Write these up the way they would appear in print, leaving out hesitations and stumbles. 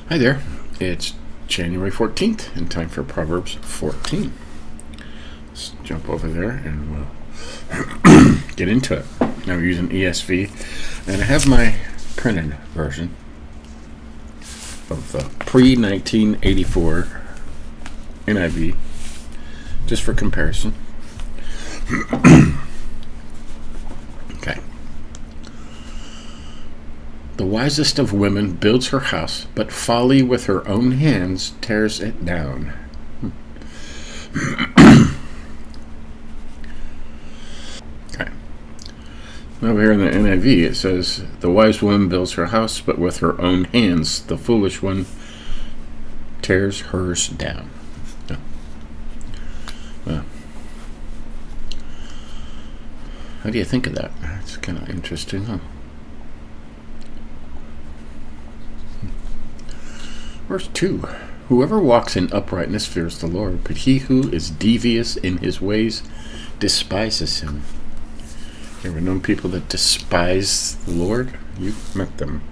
Hi there. It's January 14th and time for Proverbs 14. Let's jump over there and we'll get into it. Now we're using ESV, and I have my printed version of the pre-1984 NIV just for comparison. Okay. The wisest of women builds her house, but folly with her own hands tears it down. Okay. Over here in the NIV, it says, the wise woman builds her house, but with her own hands the foolish one tears hers down. Well, how do you think of that? It's kind of interesting, huh? Verse 2. Whoever walks in uprightness fears the Lord, but he who is devious in his ways despises him. You ever known people that despise the Lord? You've met them.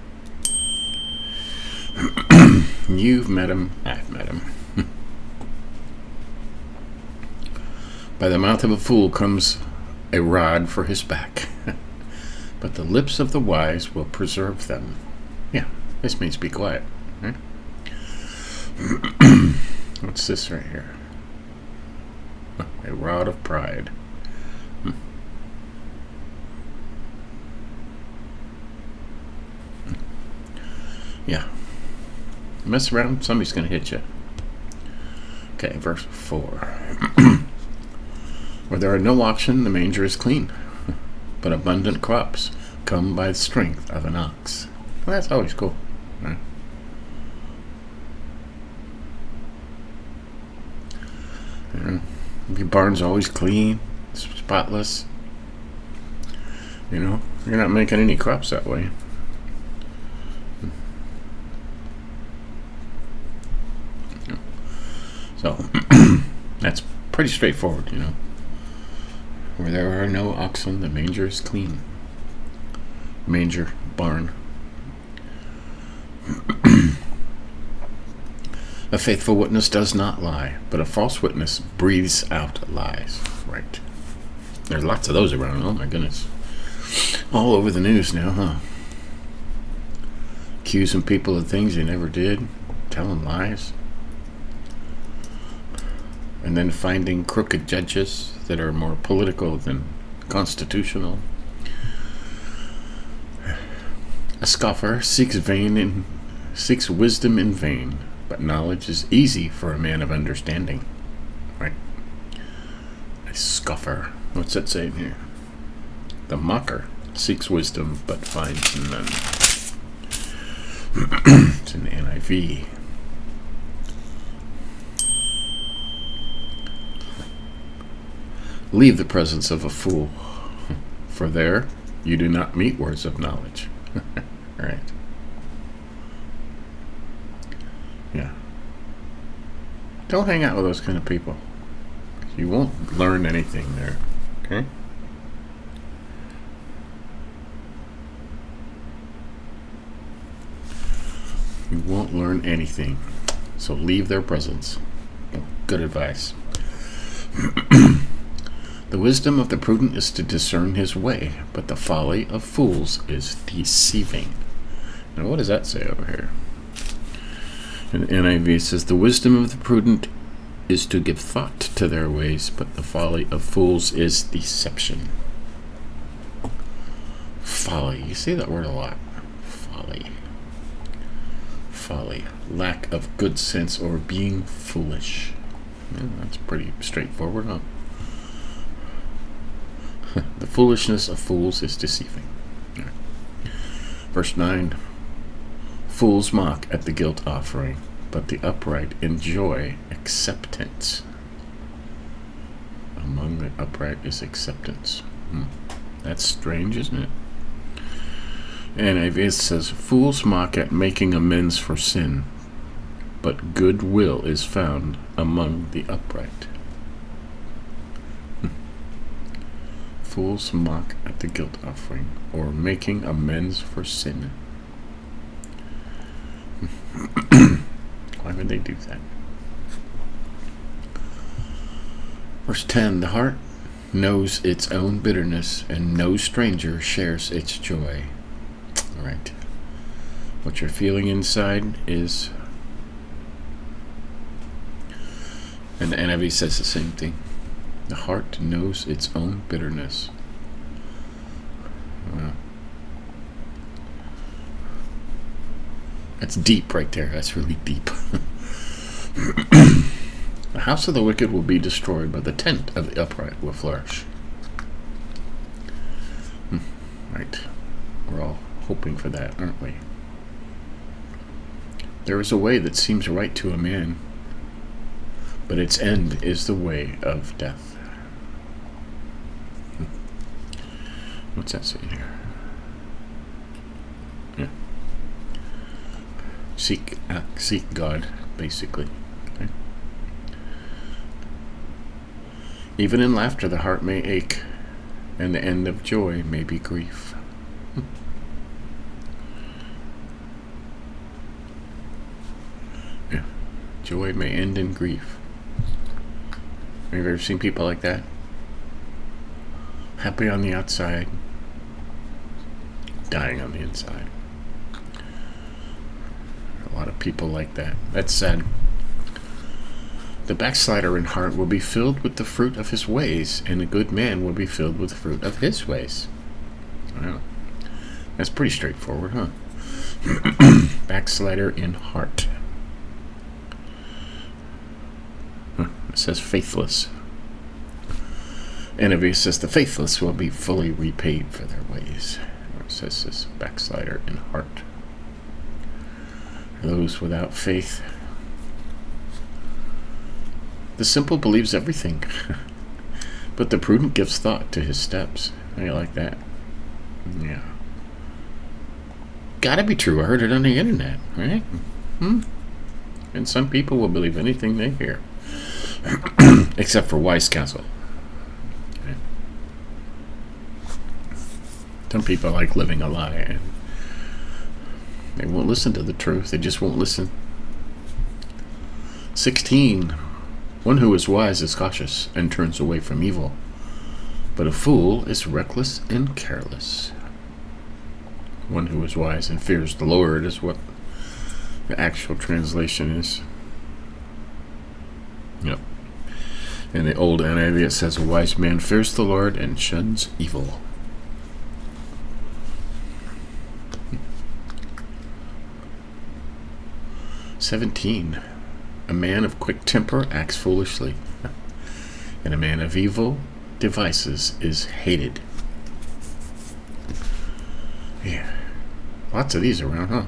You've met him. I've met him. By the mouth of a fool comes a rod for his back, but the lips of the wise will preserve them. Yeah, this means be quiet, right? What's this right here? A rod of pride. Yeah. Mess around, somebody's going to hit you. Okay, verse 4. Where there are no oxen, the manger is clean, but abundant crops come by the strength of an ox. Well, that's always cool, right? Your barn's always clean, spotless. You're not making any crops that way. So that's pretty straightforward, Where there are no oxen, the manger is clean. Manger, barn. A faithful witness does not lie, but a false witness breathes out lies. Right. There's lots of those around. Oh my goodness. All over the news now, huh? Accusing people of things they never did, telling lies, and then finding crooked judges that are more political than constitutional. A scoffer seeks wisdom in vain, but knowledge is easy for a man of understanding. Right? A scoffer. What's that saying here? The mocker seeks wisdom, but finds none. It's in the NIV. Leave the presence of a fool, for there you do not meet words of knowledge. Right. Yeah. Don't hang out with those kind of people. You won't learn anything there. Okay? You won't learn anything. So leave their presence. Good advice. The wisdom of the prudent is to discern his way, but the folly of fools is deceiving. Now, what does that say over here? In the NIV, it says, the wisdom of the prudent is to give thought to their ways, but the folly of fools is deception. Folly. You see that word a lot. Folly. Folly. Lack of good sense or being foolish. Yeah, that's pretty straightforward, huh? The foolishness of fools is deceiving. Right. Verse 9. Fools mock at the guilt offering, but the upright enjoy acceptance. Among the upright is acceptance. That's strange, isn't it? And it says, fools mock at making amends for sin, but goodwill is found among the upright. Fools mock at the guilt offering, or making amends for sin. would they do that? Verse 10, the heart knows its own bitterness, and no stranger shares its joy. All right. What you're feeling inside is, and the NIV says the same thing. The heart knows its own bitterness. Wow. That's deep right there. That's really deep. The house of the wicked will be destroyed, but the tent of the upright will flourish. Right. We're all hoping for that, aren't we? There is a way that seems right to a man, but its end is the way of death. What's that saying here? Yeah. Seek God, basically. Okay. Even in laughter, the heart may ache, and the end of joy may be grief. Yeah. Joy may end in grief. Have you ever seen people like that? Happy on the outside, dying on the inside. A lot of people like that. That's sad. The backslider in heart will be filled with the fruit of his ways, and a good man will be filled with the fruit of his ways. Wow. That's pretty straightforward, huh? Backslider in heart. It says faithless. NIV says the faithless will be fully repaid for their ways. It says this, backslider in heart. Those without faith. The simple believes everything, but the prudent gives thought to his steps. How do you like that? Yeah. Gotta be true. I heard it on the internet, right? And some people will believe anything they hear, except for wise counsel. Okay. Some people like living a lie, and they won't listen to the truth. They just won't listen. 16. One who is wise is cautious and turns away from evil, but a fool is reckless and careless. One who is wise and fears the Lord is what the actual translation is. Yep. In the old NIV it says, a wise man fears the Lord and shuns evil. "17. A man of quick temper acts foolishly, and a man of evil devices is hated." Yeah. Lots of these around, huh?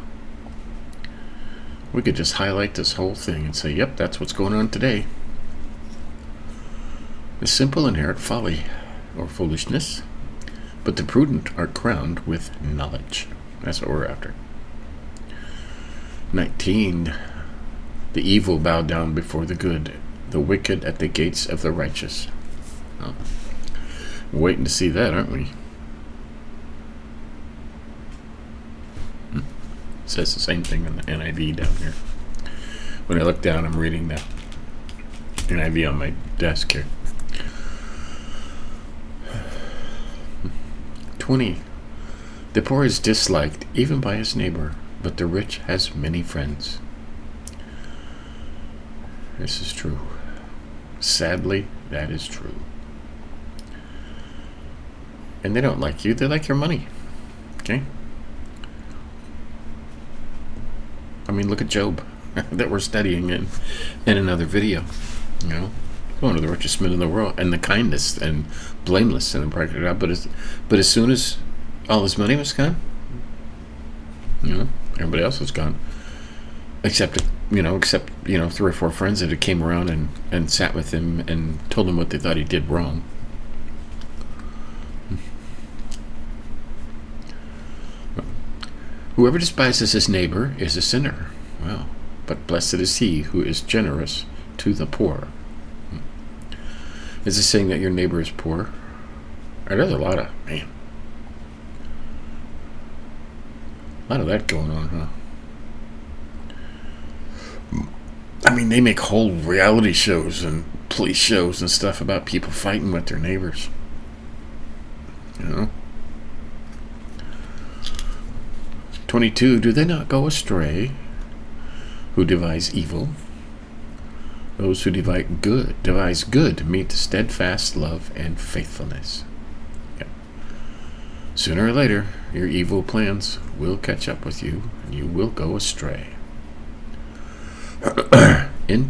We could just highlight this whole thing and say, yep, that's what's going on today. The simple inherit folly or foolishness, but the prudent are crowned with knowledge. That's what we're after. 19. The evil bow down before the good, the wicked at the gates of the righteous. Oh. We're waiting to see that, aren't we? It says the same thing in the NIV down here. When I look down, I'm reading the NIV on my desk here. 20. The poor is disliked even by his neighbor, but the rich has many friends. This is true. Sadly, that is true. And they don't like you, they like your money. Okay? I mean, look at Job that we're studying in another video. You know, one of the richest men in the world, and the kindest and blameless and practically God. But as soon as all his money was gone, everybody else was gone, except 3 or 4 friends that had came around and sat with him and told him what they thought he did wrong. Whoever despises his neighbor is a sinner. Well, but blessed is he who is generous to the poor. Is it saying that your neighbor is poor? There's a lot of that going on, huh? mean, they make whole reality shows and police shows and stuff about people fighting with their neighbors. You know? 22, do they not go astray who devise evil? Those who devise good meet steadfast love and faithfulness. Yep. Sooner or later, your evil plans will catch up with you, and you will go astray. In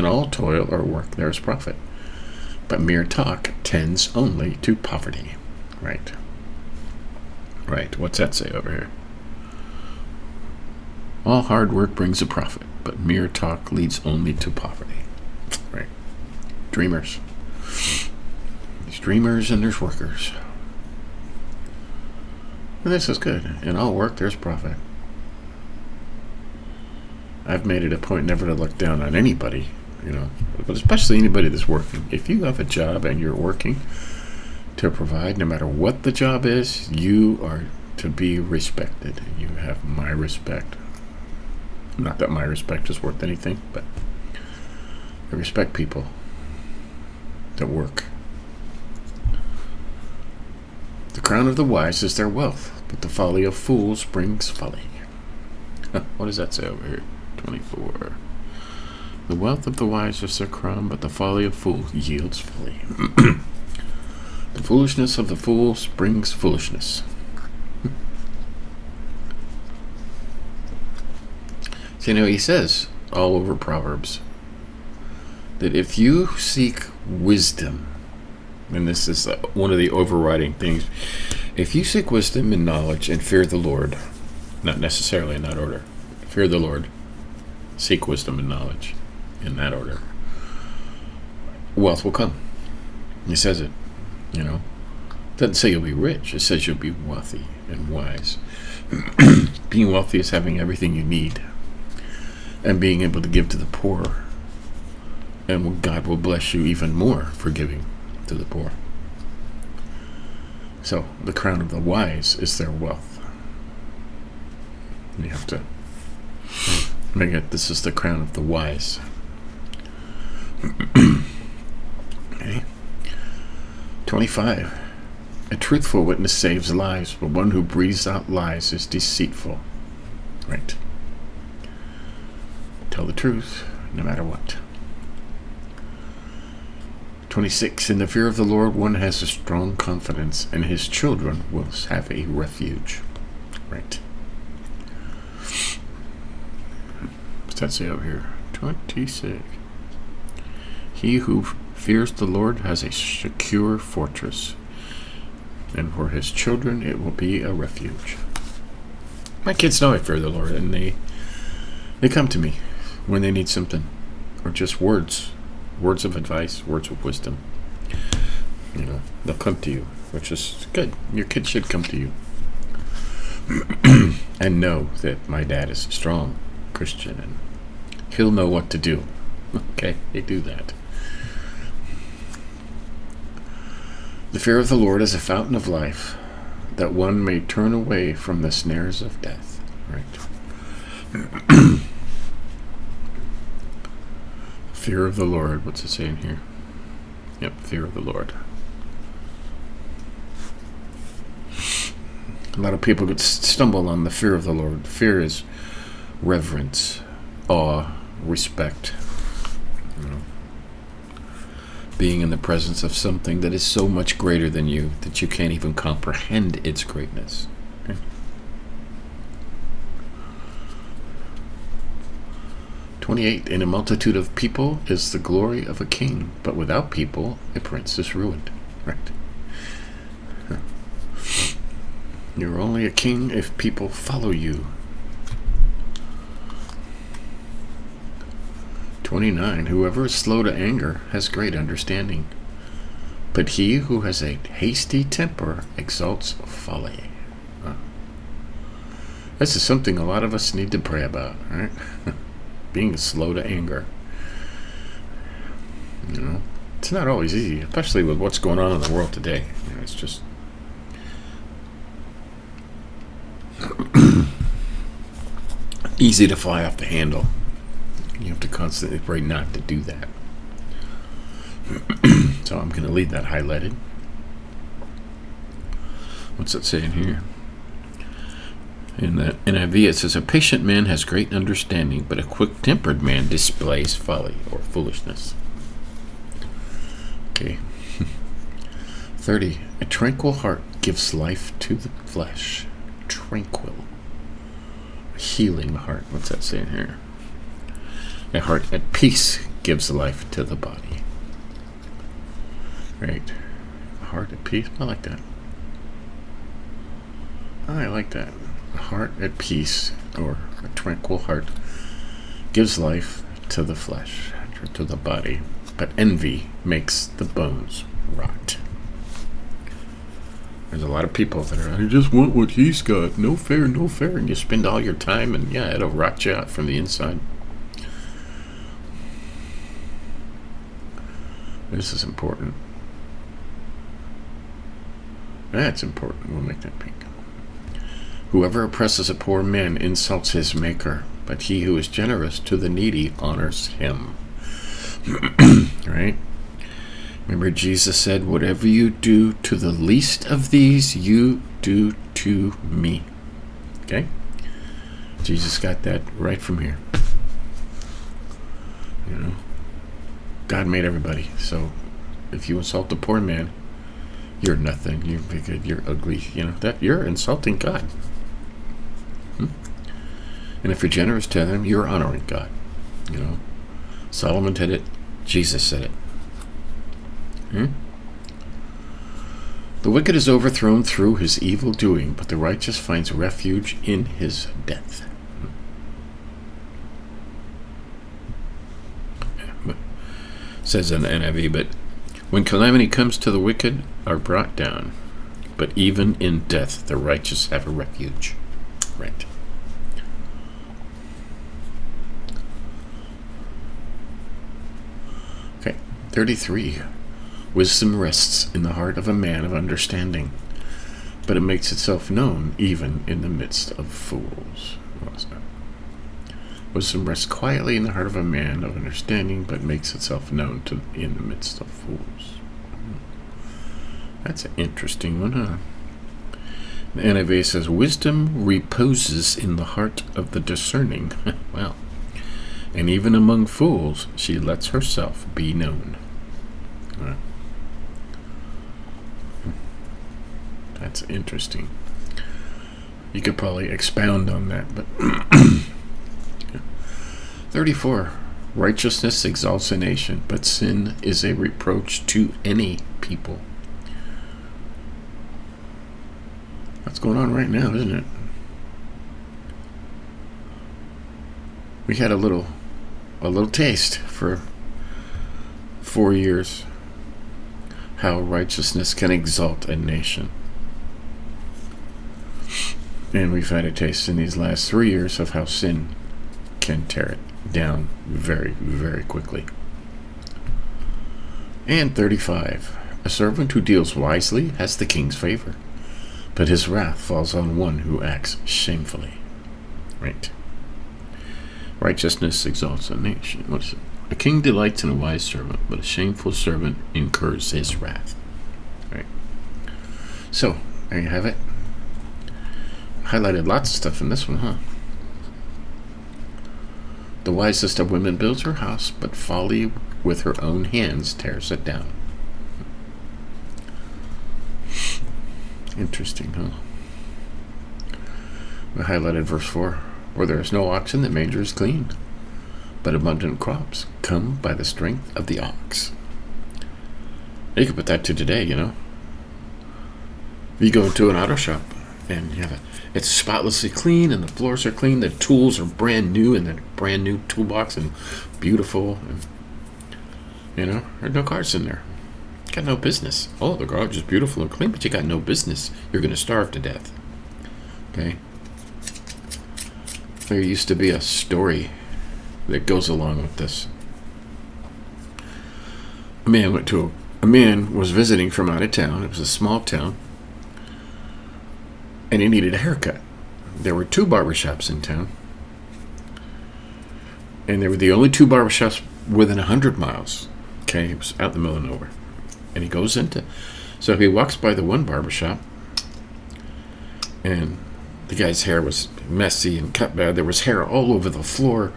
all toil or work, there is profit, but mere talk tends only to poverty. Right. What's that say over here? All hard work brings a profit, but mere talk leads only to poverty. Right. Dreamers. There's dreamers and there's workers. And this is good. In all work, there's profit. I've made it a point never to look down on anybody, but especially anybody that's working. If you have a job and you're working to provide, no matter what the job is, you are to be respected. You have my respect. Not that my respect is worth anything, but I respect people that work. The crown of the wise is their wealth, but the folly of fools brings folly. What does that say over here? 24. The wealth of the wise is their crown, but the folly of fools yields folly. The foolishness of the fools brings foolishness. So, he says all over Proverbs that if you seek wisdom, and this is one of the overriding things, if you seek wisdom and knowledge and fear the Lord, not necessarily in that order, fear the Lord, seek wisdom and knowledge in that order, wealth will come. He says it, It doesn't say you'll be rich. It says you'll be wealthy and wise. Being wealthy is having everything you need and being able to give to the poor. And God will bless you even more for giving to the poor. So the crown of the wise is their wealth. You have to make it, this is the crown of the wise. Okay. 25. A truthful witness saves lives, but one who breathes out lies is deceitful. Right. Tell the truth, no matter what. 26. In the fear of the Lord, one has a strong confidence, and his children will have a refuge. Right. What's that say over here? 26. He who fears the Lord has a secure fortress, and for his children it will be a refuge. My kids know I fear the Lord, and they come to me when they need something, or just words of advice, words of wisdom. They'll come to you, which is good. Your kids should come to you and know that my dad is a strong Christian and he'll know what to do. Okay, they do that. The fear of the Lord is a fountain of life, that one may turn away from the snares of death. Right. Fear of the Lord. What's it saying here? Yep, fear of the Lord. A lot of people could stumble on the fear of the Lord. Fear is reverence, awe, respect. Being in the presence of something that is so much greater than you that you can't even comprehend its greatness. Okay. 28. In a multitude of people is the glory of a king, but without people a prince is ruined. Right. You're only a king if people follow you. 29. Whoever is slow to anger has great understanding, but he who has a hasty temper exalts folly. This is something a lot of us need to pray about, right? Being slow to anger. It's not always easy, especially with what's going on in the world today. It's just easy to fly off the handle. You have to constantly pray not to do that. So I'm going to leave that highlighted. What's it saying here? In the NIV, it says, a patient man has great understanding, but a quick-tempered man displays folly or foolishness. Okay. 30. A tranquil heart gives life to the flesh. Tranquil. A healing heart. What's that saying here? A heart at peace gives life to the body. Right. A heart at peace. I like that. I like that. A heart at peace, or a tranquil heart, gives life to the flesh, to the body. But envy makes the bones rot. There's a lot of people that are, I just want what he's got. No fair, no fair. And you spend all your time, and yeah, it'll rot you out from the inside. This is important. That's important. We'll make that pink. Whoever oppresses a poor man insults his maker, but he who is generous to the needy honors him. Right? Remember, Jesus said, whatever you do to the least of these, you do to me. Okay? Jesus got that right from here. You know? God made everybody. So if you insult the poor man, you're nothing. You're big, you're ugly. You know, that you're insulting God. And if you're generous to them, you're honoring God. You know, Solomon did it. Jesus said it. The wicked is overthrown through his evil doing, but the righteous finds refuge in his death. Says in the NIV, but when calamity comes to the wicked are brought down, but even in death the righteous have a refuge. Right. Okay, 33. Wisdom rests in the heart of a man of understanding, but it makes itself known even in the midst of fools. Wisdom rests quietly in the heart of a man of understanding, but makes itself known in the midst of fools. That's an interesting one, huh? The NIV says, wisdom reposes in the heart of the discerning. Wow. And even among fools, she lets herself be known. Wow. That's interesting. You could probably expound on that, but 34. Righteousness exalts a nation, but sin is a reproach to any people. That's going on right now, isn't it? We had a little taste for 4 years how righteousness can exalt a nation. And we've had a taste in these last 3 years of how sin can tear it down very, very quickly. And 35. A servant who deals wisely has the king's favor, but his wrath falls on one who acts shamefully. Right. Righteousness exalts a nation. What is it? A king delights in a wise servant, but a shameful servant incurs his wrath. Right. So, there you have it. Highlighted lots of stuff in this one, huh? The wisest of women builds her house, but folly with her own hands tears it down. Interesting, huh? We highlighted verse 4. Where there is no oxen, the manger is clean, but abundant crops come by the strength of the ox. You could put that to today, you know. You go into an auto shop, and you have it's spotlessly clean, and the floors are clean, the tools are brand new, and the brand new toolbox, and beautiful, and, you know, there's no cars in there. Got no business. Oh, the garage is beautiful and clean, but you got no business. You're going to starve to death. Okay? There used to be a story that goes along with this. A man was visiting from out of town. It was a small town, and he needed a haircut. There were 2 barbershops in town, And they were the only two barbershops within 100 miles. Okay, it was out in the middle of nowhere. And he goes into, so he walks by the one barbershop, and the guy's hair was messy and cut bad. There was hair all over the floor.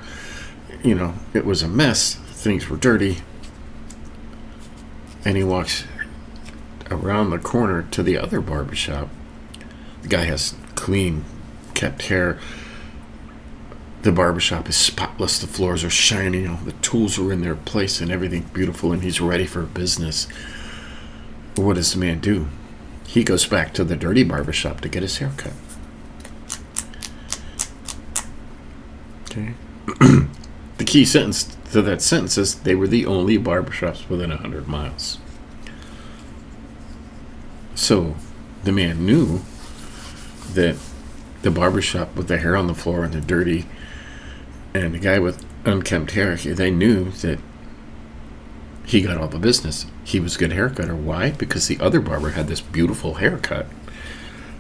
It was a mess. Things were dirty. And he walks around the corner to the other barbershop. The guy has clean, kept hair. The barbershop is spotless. The floors are shiny. The tools are in their place and everything beautiful, and he's ready for business. But what does the man do? He goes back to the dirty barbershop to get his hair cut. Okay. The key sentence to that sentence is they were the only barbershops within 100 miles. So the man knew that the barbershop with the hair on the floor and the dirty and the guy with unkempt hair, they knew that he got all the business. He was a good haircutter. Why? Because the other barber had this beautiful haircut.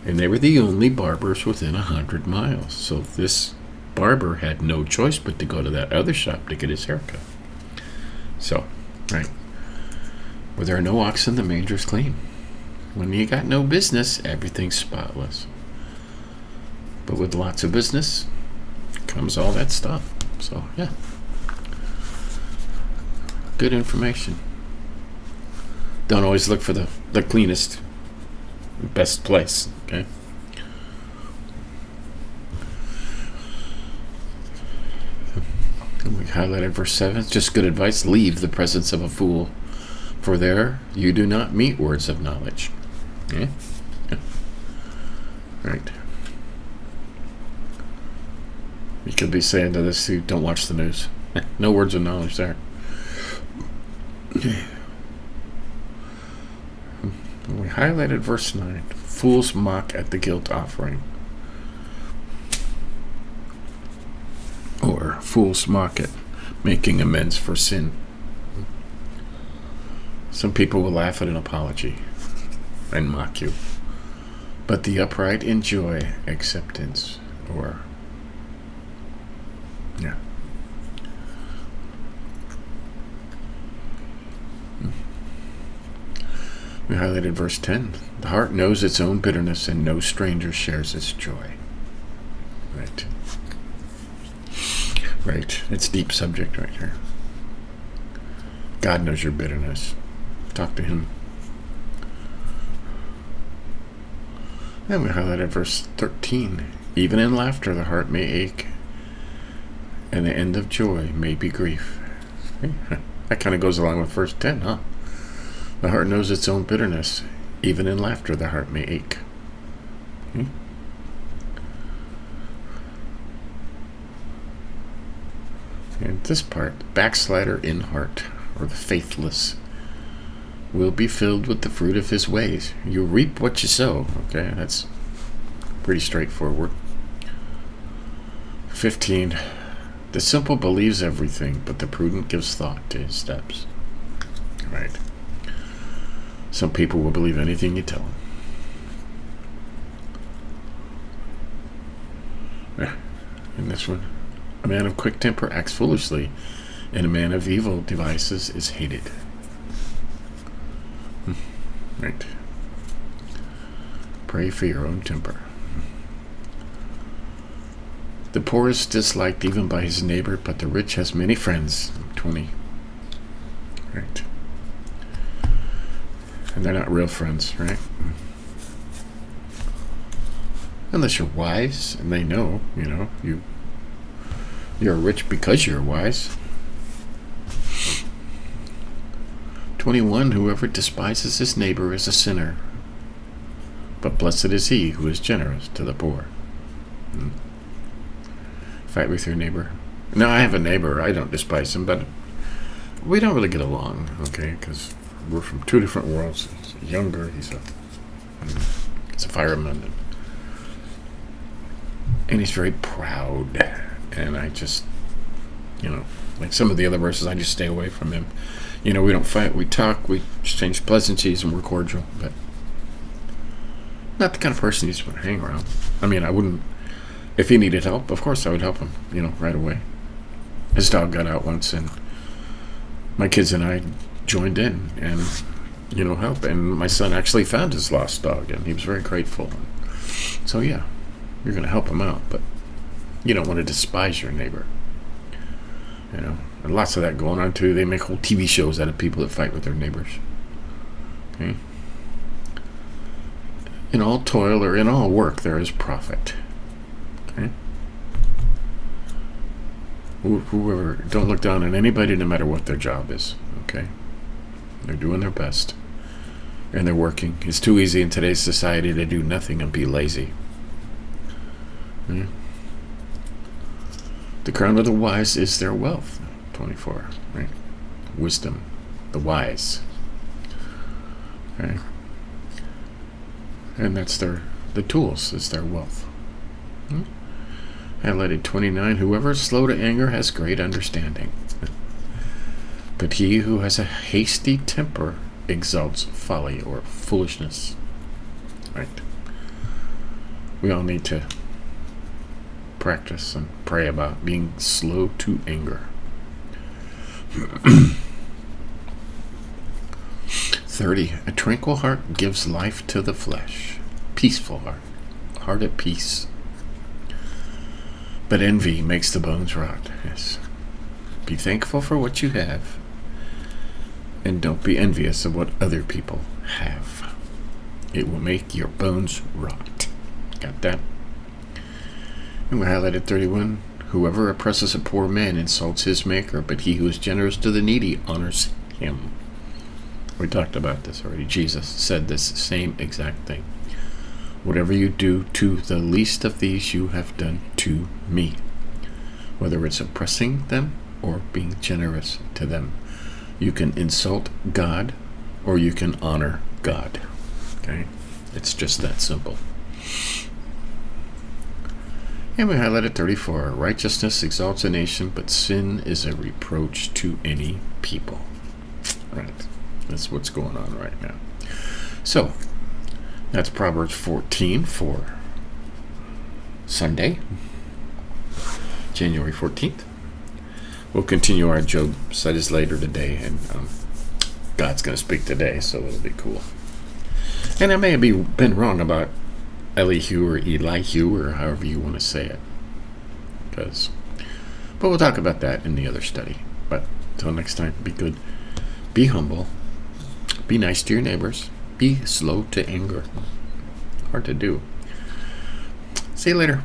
And they were the only barbers within 100 miles. So this barber had no choice but to go to that other shop to get his haircut. So, right. Where there are no oxen, the manger's clean. When you got no business, everything's spotless. But with lots of business comes all that stuff. So, yeah. Good information. Don't always look for the cleanest, best place, okay? And we highlighted verse 7. Just good advice. Leave the presence of a fool, for there you do not meet words of knowledge. Yeah? Yeah. Right. You could be saying to this dude, don't watch the news. No words of knowledge there. We highlighted verse 9. Fools mock at the guilt offering. Or fools mock at making amends for sin. Some people will laugh at an apology and mock you. But the upright enjoy acceptance. Or, yeah. We highlighted verse 10. The heart knows its own bitterness, and no stranger shares its joy. Right. Right. It's a deep subject right here. God knows your bitterness. Talk to him. And we highlighted verse 13. Even in laughter the heart may ache, and the end of joy may be grief. That kind of goes along with verse 10, huh? The heart knows its own bitterness. Even in laughter the heart may ache. And this part, backslider in heart, or the faithless, will be filled with the fruit of his ways. You reap what you sow. Okay, that's pretty straightforward. 15. The simple believes everything, but the prudent gives thought to his steps. Right. Some people will believe anything you tell them. And this one. A man of quick temper acts foolishly, and a man of evil devices is hated. Right. Pray for your own temper. The poor is disliked even by his neighbor, but the rich has many friends. 20. Right. And they're not real friends, right? Unless you're wise, and they know, you're rich because you're wise. 21. Whoever despises his neighbor is a sinner, but blessed is he who is generous to the poor. Fight with your neighbor. Now, I have a neighbor. I don't despise him, but we don't really get along, okay? Because we're from two different worlds. He's younger. He's a fireman. And he's very proud. And I just, like some of the other verses, I just stay away from him. We don't fight. We talk. We exchange pleasantries, and we're cordial. But not the kind of person you just want to hang around. I mean, I wouldn't. If he needed help, of course I would help him, right away. his dog got out once, and my kids and I joined in and, help. And my son actually found his lost dog, and he was very grateful. So, yeah, you're going to help him out, but you don't want to despise your neighbor. And lots of that going on, too. They make whole TV shows out of people that fight with their neighbors. Okay? In all toil or in all work, there is profit. Okay? Whoever, don't look down on anybody, no matter what their job is. Okay? They're doing their best. And they're working. It's too easy in today's society to do nothing and be lazy. Okay? The crown of the wise is their wealth. 24. Right? Wisdom. The wise. Okay? And that's the tools is their wealth. Highlighted 29. Whoever is slow to anger has great understanding. But he who has a hasty temper exalts folly or foolishness. Right? We all need to practice and pray about being slow to anger. 30. A tranquil heart gives life to the flesh. Peaceful heart at peace. But envy makes the bones rot. Yes. Be thankful for what you have, and don't be envious of what other people have. It will make your bones rot. Got that? And we highlighted 31. Whoever oppresses a poor man insults his maker, but he who is generous to the needy honors him. We talked about this already. Jesus said this same exact thing. Whatever you do to the least of these, you have done to me. Whether it's oppressing them or being generous to them. You can insult God or you can honor God. Okay? It's just that simple. And we highlighted 34. Righteousness exalts a nation, but sin is a reproach to any people. Right. That's what's going on right now. So, that's Proverbs 14 for Sunday, January 14th. We'll continue our Job studies later today, and God's going to speak today, so it'll be cool. And I may have been wrong about Elihu or Elihu, or however you want to say it. But we'll talk about that in the other study. But until next time, be good, be humble, be nice to your neighbors, be slow to anger. Hard to do. See you later.